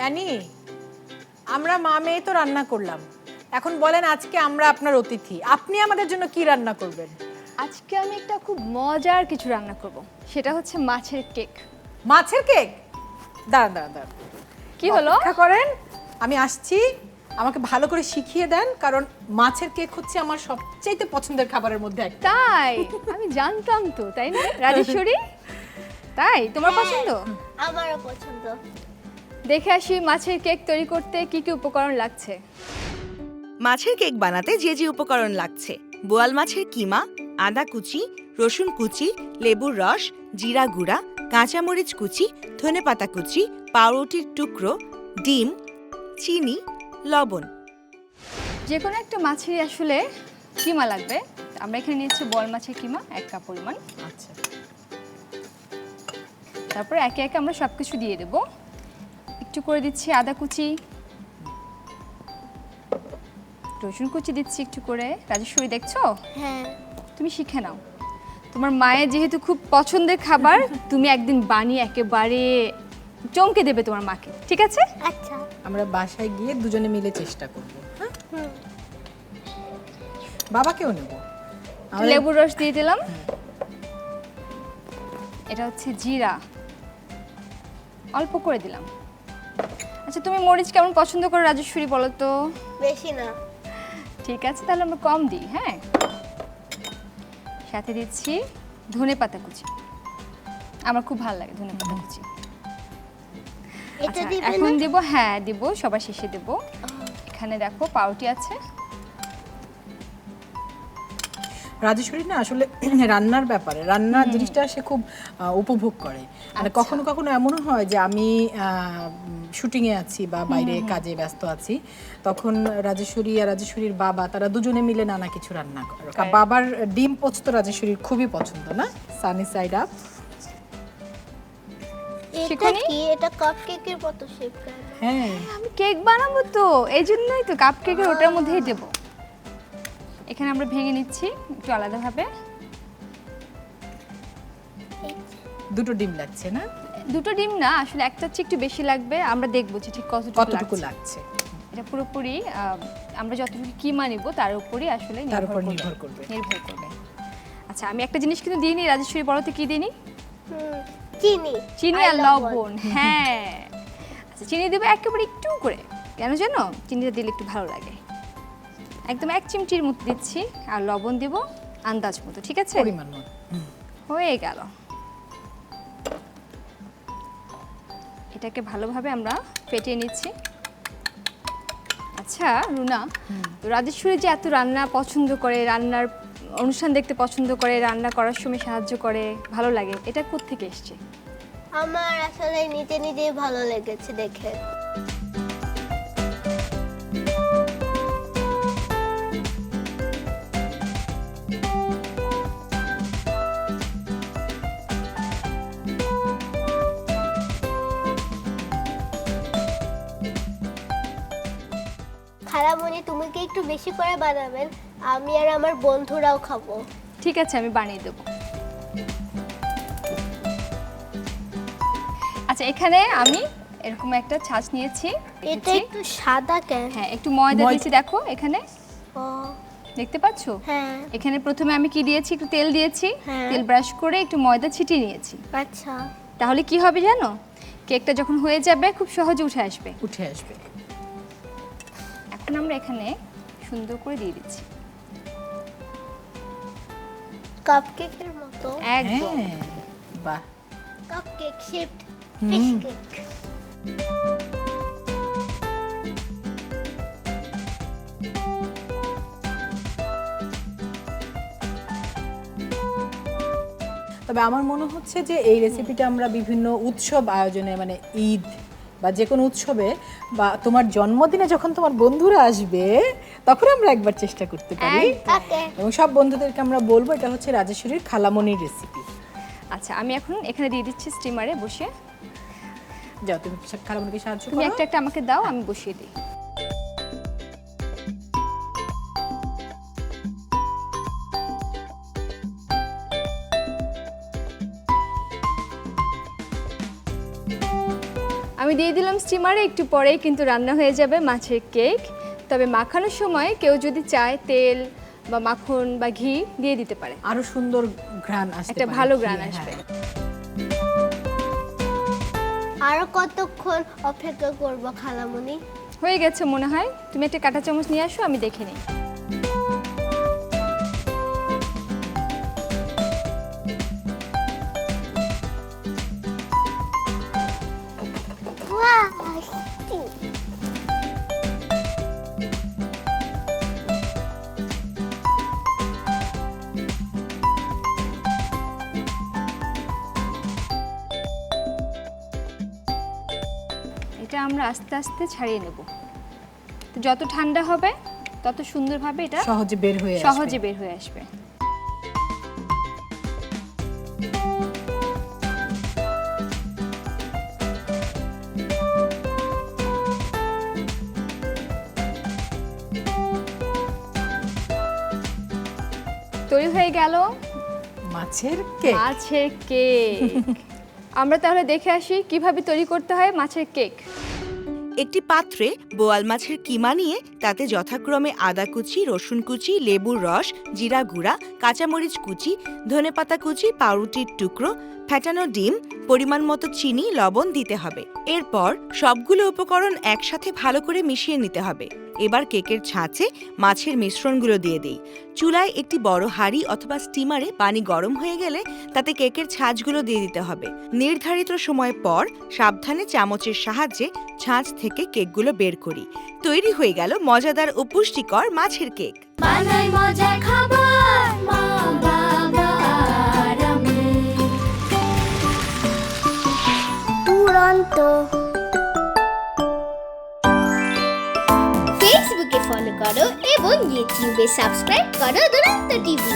Annie, আমরা মা মেয়ে তো রান্না করলাম, এখন বলেন আজকে আমরা আপনার অতিথি, আপনি আমাদের জন্য কি রান্না করবেন? আজকে আমি একটা খুব মজার কিছু রান্না করব, সেটা হচ্ছে মাছের কেক। মাছের কেক? দাঁড়ান দাঁড়ান দাঁড়ান, কি হলো? অপেক্ষা করেন, আমি আসছি। আমাকে ভালো করে শিখিয়ে দেন, কারণ মাছের কেক হচ্ছে আমার সবচেয়ে পছন্দের খাবারের মধ্যে একটা। তাই? আমি জানতাম তো, তাই না রাজেশ্বরী? তাই তোমার পছন্দ? আমারও পছন্দ। দেখে আসি মাছের কেক তৈরি করতে কি কি উপকরণ লাগছে। মাছের কেক বানাতে যে যে উপকরণ লাগছে: বোয়াল মাছের কিমা, আদা কুচি, রসুন কুচি, লেবুর রস, জিরা গুঁড়া, কাঁচামরিচ কুচি, ধনেপাতা কুচি, পাউরুটির টুকরো, ডিম, চিনি, লবণ। যে কোনো একটা মাছেরই আসলে কিমা লাগবে। আমরা এখানে নিয়েছি বোয়াল মাছের কিমা 1 কাপ পরিমাণ। আচ্ছা, তারপর একে একে আমরা সব কিছু দিয়ে দেব। একটু করে দিচ্ছি আদা কুচি, রসুন কুচি দিচ্ছি একটু করে। রাজেশ্বরী দেখছো? হ্যাঁ, তুমি শিখে নাও, তোমার মায়ের যেহেতু খুব পছন্দের খাবার, তুমি একদিন বানিয়ে একেবারে চমকে দেবে তোমার মাকে, ঠিক আছে? আচ্ছা। আমরা বাসায় গিয়ে দুজনে মিলে চেষ্টা করব। হ্যাঁ, হুম। বাবাকেও নেব। লেবুর রস দিয়ে দিলাম। এটা হচ্ছে জিরা, অল্প করে দিলাম। আচ্ছা, তুমি মরিচ কেমন পছন্দ করো রাজেশ্বরী বলো তো? বেশি না। ঠিক আছে, তাহলে আমরা কম দিই। হ্যাঁ, সাথে দিচ্ছি ধনেপাতা কুচি, আমার খুব ভালো লাগে ধনেপাতা কুচি। এটা আচ্ছা, দিবেন এখন না? দিব, হ্যাঁ দিব, সবার শেষে দেব। এখানে দেখো পাউরুটি আছে। রাজেশ্বরী না আসলে রান্নার ব্যাপারে, রান্নার জিনিসটা সে খুব উপভোগ করে। মানে আচ্ছা। কখনো কখনো এমনও হয় যে আমি শুটিংয়ে আছি বা বাইরে কাজে ব্যস্ত আছি, তখন রাজেশ্বরী আর রাজেশ্বরীর বাবা তারা দুজনে মিলে নানা কিছু রান্না করে। বাবার ডিম পোস্ত রাজেশ্বরীর খুবই পছন্দ, না? Sunny side up. এটা শিখোনি? কি? এটা কাপকেকের মতো শেপ করে। হ্যাঁ, আমি কেক বানাবো তো, এই জন্যই তো কাপ কেকের ওটার মধ্যেই দেব। এখানে আমরা ভেঙে নিচ্ছি একটু আলাদাভাবে। দুটো ডিম লাগছে না? দুটো ডিম না, আসলে একটা চেয়ে একটু বেশি লাগবে। আমরা দেখবো যে ঠিক কতটুকু লাগছে। লাগছে এটা পুরোপুরি আমরা যতটুকু কিমা নিব তার উপরই আসলে তার উপর নির্ভর নির্ভর করবে। আচ্ছা, আমি একটা জিনিস কিন্তু দিইনি রাজেশ্বরী, বলতে কি দিইনি? চিনি। চিনি আর লবণ। হ্যাঁ, আচ্ছা, চিনি দেবো একেবারে একটু করে, কেন জানো? চিনিটা দিলে একটু ভালো লাগে। একদম 1 চিমটির মতো দিচ্ছি, আর লবণ দেব আন্দাজ মতো, ঠিক আছে? পরিমাণ মতো। হয়ে গেল। এটাকে ভালোভাবে আমরা ফেটিয়ে নিচ্ছি। আচ্ছা রুনা, তো রাজেশ্বরী যে এত রান্না পছন্দ করে, রান্নার অনুষ্ঠান দেখতে পছন্দ করে, রান্না করার সময় সাহায্য করে, ভালো লাগে, এটা কোত্থেকে এসছে? আমার আসলে নিজে নিজেই ভালো লেগেছে দেখে। খালামণি, তুমি কি একটু বেশি করে বানাবেন? আমি আর আমার বন্ধুরাও খাবো। ঠিক আছে, আমি বানিয়ে দেবো। আচ্ছা, এখানে আমি এরকম একটা ছাঁচ নিয়েছি। এটা একটু সাদা কেন? হ্যাঁ, একটু ময়দা দিয়েছি, দেখো এখানে ও, দেখতে পাচ্ছো? হ্যাঁ। এখানে প্রথমে আমি কি দিয়েছি, একটু তেল দিয়েছি। হ্যাঁ। তেল ব্রাশ করে একটু ময়দা ছিটিয়ে নিয়েছি। আচ্ছা। তাহলে কি হবে জানো? কেকটা যখন হয়ে যাবে খুব সহজে উঠে আসবে। উঠে আসবে। এখন আমরা এখানে সুন্দর করে দিয়ে দিচ্ছি, কাপকেকের মতো। একদম। হ্যাঁ, বাহ। Cupcake shaped fish cake. তবে আমার মনে হচ্ছে যে এই রেসিপিটা আমরা বিভিন্ন উৎসব আয়োজনে, মানে ঈদ বা যে কোনো উৎসবে বা তোমার জন্মদিনে যখন তোমার বন্ধুরা আসবে তখন আমরা একবার চেষ্টা করতে পারি। ওকে। এবং সব বন্ধুদেরকে আমরা বলবো এটা হচ্ছে রাজেশ্বরীর খালামণির রেসিপি। আচ্ছা, আমি এখন এখানে দিয়ে দিচ্ছি স্টিমারে বসিয়ে। যাও, তুমি খালামণিকে সাহায্য তুমি করো। একটা একটা আমাকে দাও, আমি বসিয়ে দিই। আমি আমি দিয়ে দিলাম স্টিমারে, একটু পরেই কিন্তু রান্না হয়ে যাবে মাছের কেক। তবে মাখানোর সময় কেউ যদি চায় তেল বা মাখন বা ঘি দিয়ে দিতে পারে, আরো সুন্দর ঘ্রাণ আসবে, একটা ভালো ঘ্রাণ আসবে। আরো কতক্ষণ অপেক্ষা করব খালামণি? হয়ে গেছে মনে হয়, তুমি একটা কাঁটা চামচ নিয়ে আসো, আমি দেখে নিই। এটা আমরা আস্তে আস্তে ছাড়িয়ে নেব। তো যত ঠান্ডা হবে তত সুন্দরভাবে এটা সহজে বের হয়ে আসবে। সহজে বের হয়ে আসবে। তৈরি হয়ে গেল মাছের কেক। মাছের কেক। আমরা তাহলে দেখে আসি কিভাবে তৈরি করতে হয় মাছের কেক। একটি পাত্রে বোয়াল মাছের কিমা নিয়ে তাতে যথাক্রমে আদা কুচি, রসুন কুচি, লেবুর রস, জিরা গুঁড়া, কাঁচামরিচ কুচি, ধনেপাতা কুচি, পাউরুটির টুকরো, ফেটানো ডিম, পরিমাণ মতো চিনি, লবণ দিতে হবে। এরপর সবগুলো উপকরণ একসাথে ভালো করে মিশিয়ে নিতে হবে। এবার কেকের ছাঁচে মাছের মিশ্রণগুলো দিয়ে দিই। চুলায় একটি বড় হাঁড়ি অথবা স্টিমারে পানি গরম হয়ে গেলে তাতে কেকের ছাঁচগুলো দিয়ে দিতে হবে। নির্ধারিত সময় পর সাবধানে চামচের সাহায্যে ছাঁচ থেকে কেকগুলো বের করি। তৈরি হয়ে গেল মজাদার ও পুষ্টিকর মাছের কেক। বানাই মজার খাবার মা বাবা আর আমি। দুরন্ত। ফেসবুকে ফলো করো এবং ইউটিউবে সাবস্ক্রাইব করো দুরন্ত টিভি।